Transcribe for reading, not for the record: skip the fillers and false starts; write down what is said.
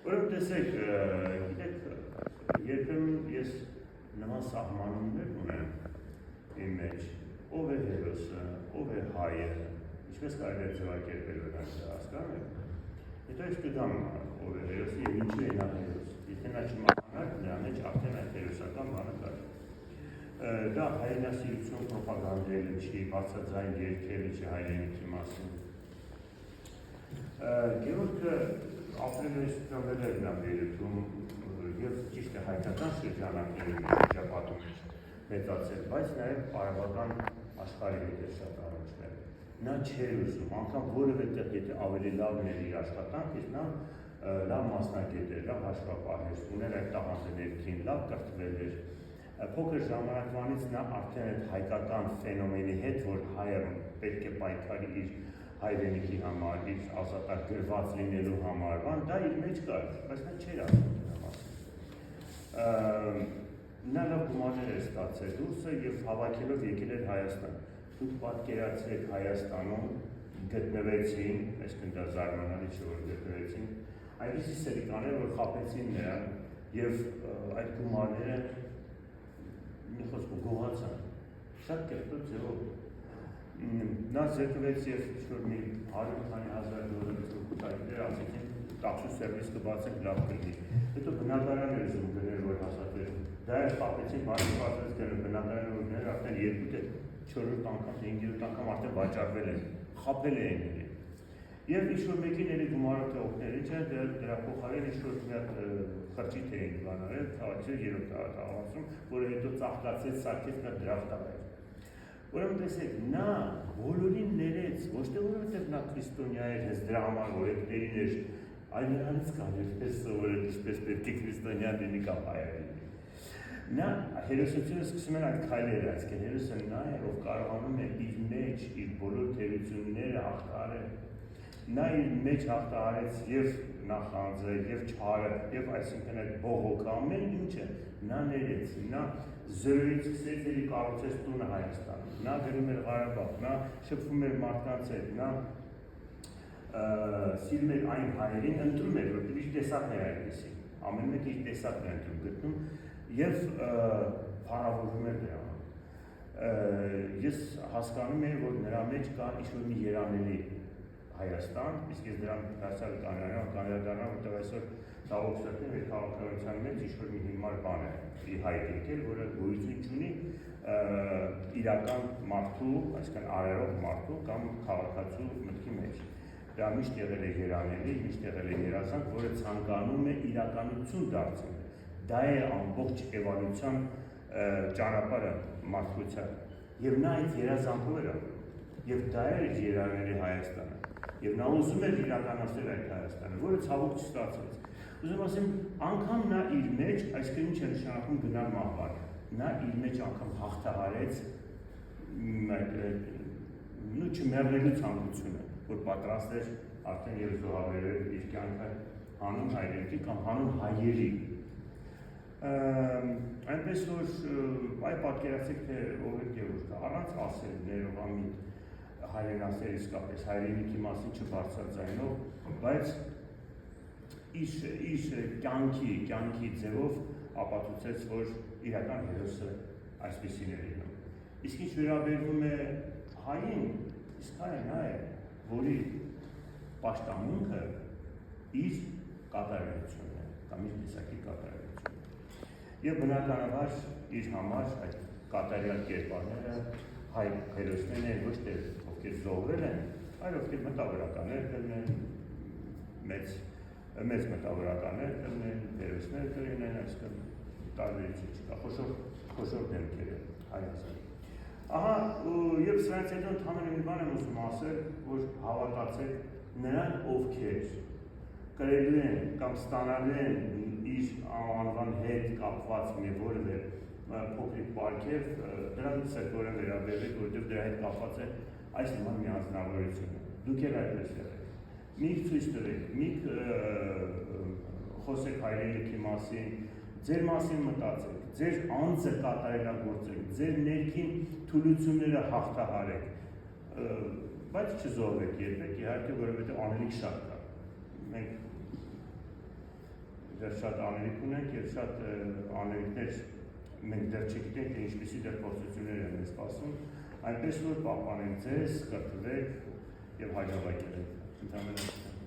Որով տեսեք, գիտեք, երբեմն ես նման սահմանումներ ունեմ իմ մեջ, ով է հերոսը, ով է հայը, ինչպես կարելի է ձևակերպել նրանց հասկանում եք։ Հետո ես կգամ ով է հերոսը և ինչու է նա հերոս։ Եթե նա չմահանար, նրա մեջ արդեն այդ հերոսական բանը կար։ Դա հայրենասիրություն պրոպագանդելը չի, բարձրաձայն երգելը չի հայրենիքի մասին։ Գևորգը ապրել է ստանվել նա Բեյրութում և ճիշտ է հայկական շրջանակների շրջապատում մեծացել, բայց նաև արաբական աշխարհի հետ է շատ առաջվել։ Նա չէր ուզում, անգամ որևէ տեղ, եթե ավելի լավն էր իր աշխատանքից, նա լավ մասնակից էր, լավ հաշվապահ ուներ այդ տաղանդը ներքին, լավ կրթվել էր։ Փոքր ժամանակվանից նա արդեն այդ հայկական ֆենոմենի հետ, որ հայը պետք է պայքարի իր հայրենիքի համար, իր ազատագրված լինելու համար, դա իր մեջ կար, բայց նա չէր ասում դրա մասին։ Նա լավ գումարներ էր ստացել դուրսը և հավաքելով եկել էր Հայաստան։ Դուք պատկերացրեք Հայաստանում գտնվեցին, այսինքն դա զարմանալի չէ, որ գտնվեցին, այնպիսի սերիկաներ, որ խաբեցին նրան և այդ գումարները մի խոսքով գողացան, շատ կերպով ձևով։ Նա զրկվեց և մի 100,000 ասեցին տաքսու սերվիս կբացենք լավ կլինի։ Հետո բնակարան էր ուզում գնել, որ հասատեր։ Դա էր խաբեցին, բացվեց գնել բնակարան որ գնել, արդեն 2-4 անգամ, 5-7 անգամ արդեն վաճառվել են, խաբել էին էլի։ Եվ ինչ-որ մեկին էլի գումարով թե օգնել, ինչ են դրա փոխարեն ինչ-որ խրճիթ էին բանարել, քաղաքացի 3 տաղավասում, որը հետո ծաղկացեց, սարքեց նա դրախտավեր։ Ուրեմն տեսեք, նա բոլորին ներեց, ոչ թե որովհետև նա քրիստոնյա էր, հենց դրա համար օրենքներին էր, այլ նրանից կարելի սովորել ինչպես պետք է քրիստոնյա լինի կամ հայ լինի։ Նա հերոսությունը սկսում էր այդ քայլերը, այսինքն հերոսը նա է, ով կարողանում է իր մեջ իր բոլոր թերությունները հաղթահարել։ Նա իր մեջ հաղթահարեց և նախանձը, և չարը, և այսինքն այդ բողոքը, ամեն ինչը նա ներեց, նա զրոյից սկսեց էլի կառուցեց տունը Հայաստանում, նա գնում էր Ղարաբաղ, նա շփվում էր մարդկանց հետ, նա սիրում էր այն հայերին, ընտրում էր, որտեղ իր տեսակն էր այդպիսի, ամեն մեկ իր տեսակն է ընտրում գտնում և փառավորում էր դրան։ Ես հասկանում եմ, որ նրա մեջ կա ինչ-որ մի երանելի Հայաստան, իսկ ես դրան դարձյալ կանրադառնամ, որտեղ այսօր ցավոք սրտի մեր քաղաքականության մեջ ինչ-որ մի հիմար բան է ի հայտ եկել, որը գոյություն չունի իրական մարդու, այսինքն արարող մարդու կամ քաղաքացու մտքի մեջ։ Դա միշտ եղել է երանելի, միշտ եղել է երազանք, որը ցանկանում է իրականություն դարձնել։ Դա է ամբողջ էվոլյուցիան ճանապարհը մարդկության։ Եվ նա այդ երազանքով էր ապրում։ Եվ դա էր իր երանելի Հայաստանը։ Եվ նա ուզում էր իրականացնել այդ Հայաստանը, որը ցավոք չստացվեց։ Ուզում ասեմ, անգամ նա իր մեջ, այսինքն ինչ է նշանակում գնալ մահվան, նա իր մեջ անգամ հաղթահարեց չմեռնելու ցանկությունը, որ պատրաստ էր արդեն և զոհաբերել իր կյանքը հանուն հայրենիքի կամ հանուն հայերի։ Այնպես որ այ պատկերացեք, թե ով է Գևորգը, առանց ասել ներողամիտ հայրենասեր իսկապես հայրենիքի մասին չբարձրաձայնող, բայց իր կյանքի ձևով ապացուցեց, որ իրական հերոսը այսպիսին է լինում։ Իսկ ինչ վերաբերվում է հային, իսկ հայը նա է, որի պաշտամունքը իր կատարելությունն է, կամ իր տեսակի կատարելությունն է։ Եվ բնականաբար իր համար այդ կատարյալ կերպարները հայ հերոսներն են, ոչ թե ովքեր զոհվել են, այլ ովքեր մտավորականներ կլինեն, մեծ մտավորականներ կլինեն, հերոսներ կլինեն, այսինքն տարբերություն չկա, խոշոր դեմքեր են հայացան։ Ահա, և սրանից հետո ընդհանրապես մի բան եմ ուզում ասել, որ հավատացեք նրանք ովքեր կրելու են կամ ստանալու են իր անվան հետ կապված մի որևէ փոքրիկ պարգև, դրանց սերտորեն վերաբերվեք, որովհետև դրա հետ կապված է այս նման մի անձնավորությունը։ Դուք էլ այդպես եղեք։ Մի ցույց տվեք, մի խոսեք հայրենիքի մասին, ձեր մասին մտածեք, ձեր անձը կատարելագործեք, ձեր ներքին թուլությունները հաղթահարեք, բայց չզոհվեք երբեք, իհարկե, որովհետև անելիք շատ կա։ Մենք դեռ շատ անելիք ունենք եւ շատ անելիքներ մենք դեռ չգիտենք թե ինչպիսի դեռ փորձություններ են մեզ սպասում, այնպես որ պահպանենք ձեզ, կրթվեք եւ հաջողակ եղեք։ Ընդհանրապես